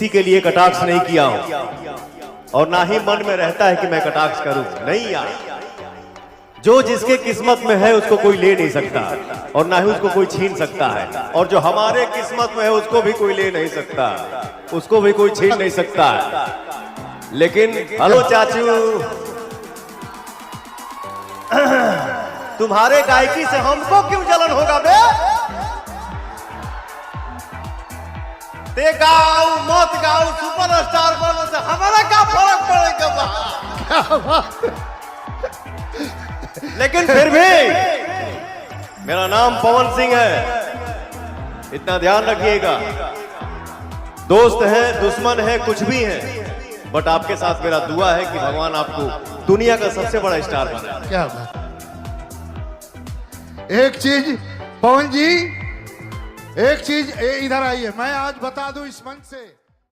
किसी के लिए कटाक्ष नहीं किया हूं और ना ही मन में रहता है कि मैं कटाक्ष करूं। नहीं यार, जो जिसके किस्मत में है उसको कोई ले नहीं सकता और ना ही उसको कोई छीन सकता है, और जो हमारे किस्मत में है उसको भी कोई ले नहीं सकता, उसको भी कोई छीन नहीं सकता है। लेकिन हेलो चाचू, तुम्हारे गायकी से हमको क्यों जलन होगा बे? ते गाओ मत गाओ, सुपरस्टार बनो से हमारा क्या फर्क पड़ेगा? लेकिन फिर भी मेरा नाम पवन सिंह है, इतना ध्यान रखिएगा। दोस्त है, दुश्मन है, कुछ भी है, बट आपके साथ मेरा दुआ है कि भगवान आपको दुनिया का सबसे बड़ा स्टार बनाए। क्या बात। एक चीज पवन जी, एक चीज इधर आइए, मैं आज बता दूं इस मंच से।